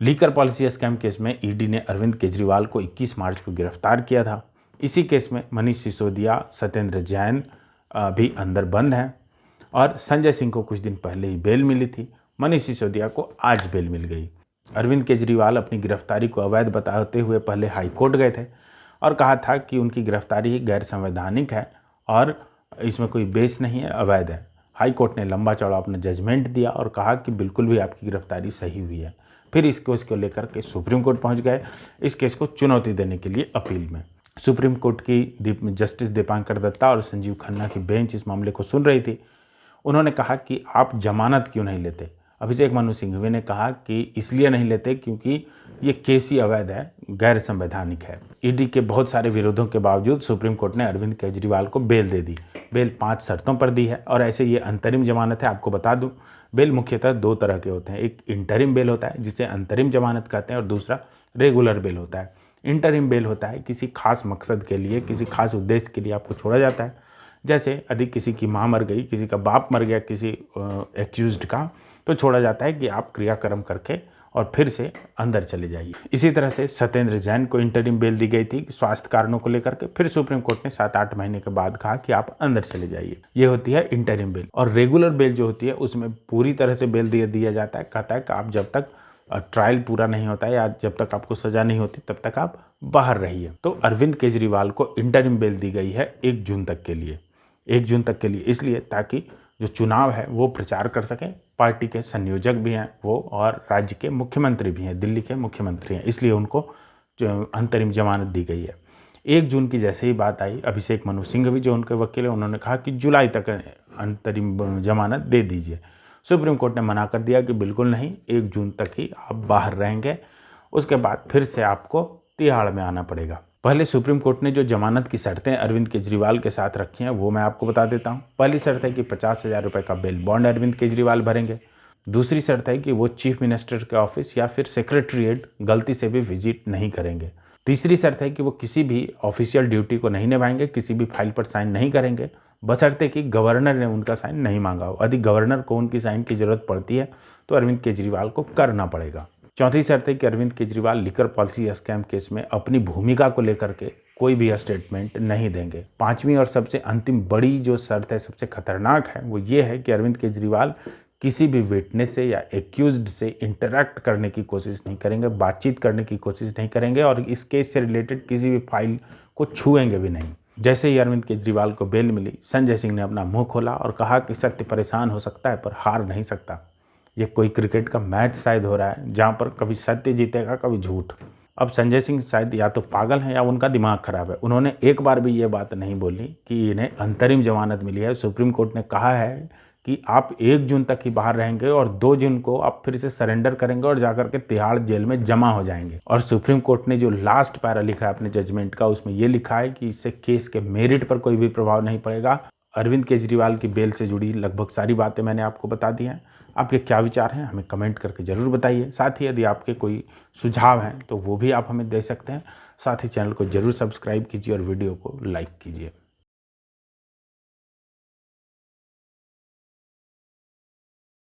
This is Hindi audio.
लीकर पॉलिसी स्कैम केस में ईडी ने अरविंद केजरीवाल को 21 मार्च को गिरफ्तार किया था। इसी केस में मनीष सिसोदिया, सत्येंद्र जैन भी अंदर बंद हैं और संजय सिंह को कुछ दिन पहले ही बेल मिली थी। मनीष सिसोदिया को आज बेल मिल गई। अरविंद केजरीवाल अपनी गिरफ्तारी को अवैध बताते हुए पहले हाईकोर्ट गए थे और कहा था कि उनकी गिरफ्तारी गैर संवैधानिक है और इसमें कोई बेस नहीं है, अवैध है। हाईकोर्ट ने लंबा चौड़ा अपना जजमेंट दिया और कहा कि बिल्कुल भी आपकी गिरफ्तारी सही हुई है। फिर इस केस को लेकर के सुप्रीम कोर्ट पहुंच गए, इस केस को चुनौती देने के लिए अपील में। सुप्रीम कोर्ट की जस्टिस दीपांकर दत्ता और संजीव खन्ना की बेंच इस मामले को सुन रही थी। उन्होंने कहा कि आप जमानत क्यों नहीं लेते। अभिषेक मनु सिंघवी ने कहा कि इसलिए नहीं लेते क्योंकि ये केस ही अवैध है, गैर संवैधानिक है। ईडी के बहुत सारे विरोधों के बावजूद सुप्रीम कोर्ट ने अरविंद केजरीवाल को बेल दे दी। बेल 5 शर्तों पर दी है और ऐसे ये अंतरिम जमानत है। आपको बता दूं, बेल मुख्यतः 2 तरह के होते हैं। एक इंटरिम बेल होता है जिसे अंतरिम जमानत कहते हैं और दूसरा रेगुलर बेल होता है। इंटरिम बेल होता है किसी खास मकसद के लिए, किसी खास उद्देश्य के लिए आपको छोड़ा जाता है। जैसे यदि किसी की माँ मर गई, किसी का बाप मर गया, किसी एक्यूज्ड का, तो छोड़ा जाता है कि आप क्रियाक्रम करके और फिर से अंदर चले जाइए। इसी तरह से सत्येंद्र जैन को इंटरिम बेल दी गई थी स्वास्थ्य कारणों को लेकर के। फिर सुप्रीम कोर्ट ने 7-8 महीने के बाद कहा कि आप अंदर चले जाइए। ये होती है इंटरिम बेल। और रेगुलर बेल जो होती है उसमें पूरी तरह से बेल दिया जाता है। कहता है कि आप जब तक ट्रायल पूरा नहीं होता है या जब तक आपको सजा नहीं होती तब तक आप बाहर रहिए। तो अरविंद केजरीवाल को इंटरिम बेल दी गई है 1 जून तक के लिए। 1 जून तक के लिए इसलिए ताकि जो चुनाव है वो प्रचार कर सकें। पार्टी के संयोजक भी हैं वो और राज्य के मुख्यमंत्री भी हैं, दिल्ली के मुख्यमंत्री हैं, इसलिए उनको अंतरिम जमानत दी गई है। 1 जून की जैसे ही बात आई, अभिषेक मनु सिंघवी जो उनके वकील हैं उन्होंने कहा कि जुलाई तक अंतरिम जमानत दे दीजिए। सुप्रीम कोर्ट ने मना कर दिया कि बिल्कुल नहीं, 1 जून तक ही आप बाहर रहेंगे, उसके बाद फिर से आपको तिहाड़ में आना पड़ेगा। पहले सुप्रीम कोर्ट ने जो जमानत की शर्तें अरविंद केजरीवाल के साथ रखी हैं वो मैं आपको बता देता हूं। पहली शर्त है कि 50,000 रुपये का बेल बॉन्ड अरविंद केजरीवाल भरेंगे। दूसरी शर्त है कि वो चीफ मिनिस्टर के ऑफिस या फिर सेक्रेटरीट गलती से भी विजिट नहीं करेंगे। तीसरी शर्त है कि वो किसी भी ऑफिशियल ड्यूटी को नहीं निभाएंगे, किसी भी फाइल पर साइन नहीं करेंगे, बशर्ते कि गवर्नर ने उनका साइन नहीं मांगा हो। यदि गवर्नर को उनकी साइन की जरूरत पड़ती है तो अरविंद केजरीवाल को करना पड़ेगा। चौथी शर्त है कि Arvind Kejriwal liquor policy scam case में अपनी भूमिका को लेकर के कोई भी स्टेटमेंट नहीं देंगे। 5वीं और सबसे अंतिम बड़ी जो शर्त है, सबसे खतरनाक है, वो ये है कि अरविंद केजरीवाल किसी भी विटनेस से या एक्यूज्ड से इंटरैक्ट करने की कोशिश नहीं करेंगे, बातचीत करने की कोशिश नहीं करेंगे और इस केस से रिलेटेड किसी भी फाइल को छुएंगे भी नहीं। जैसे ही अरविंद केजरीवाल को बेल मिली, संजय सिंह ने अपना मुंह खोला और कहा कि सत्य परेशान हो सकता है पर हार नहीं सकता। ये कोई क्रिकेट का मैच शायद हो रहा है जहाँ पर कभी सत्य जीतेगा कभी झूठ। अब संजय सिंह शायद या तो पागल हैं या उनका दिमाग खराब है। उन्होंने एक बार भी ये बात नहीं बोली कि इन्हें अंतरिम जमानत मिली है। सुप्रीम कोर्ट ने कहा है कि आप 1 जून तक ही बाहर रहेंगे और 2 जून को आप फिर से सरेंडर करेंगे और जाकर के तिहाड़ जेल में जमा हो जाएंगे। और सुप्रीम कोर्ट ने जो लास्ट पैरा लिखा है अपने जजमेंट का, उसमें यह लिखा है कि इससे केस के मेरिट पर कोई भी प्रभाव नहीं पड़ेगा। अरविंद केजरीवाल की बेल से जुड़ी लगभग सारी बातें मैंने आपको बता दी हैं। आपके क्या विचार हैं हमें कमेंट करके ज़रूर बताइए। साथ ही यदि आपके कोई सुझाव हैं तो वो भी आप हमें दे सकते हैं। साथ ही चैनल को ज़रूर सब्सक्राइब कीजिए और वीडियो को लाइक कीजिए।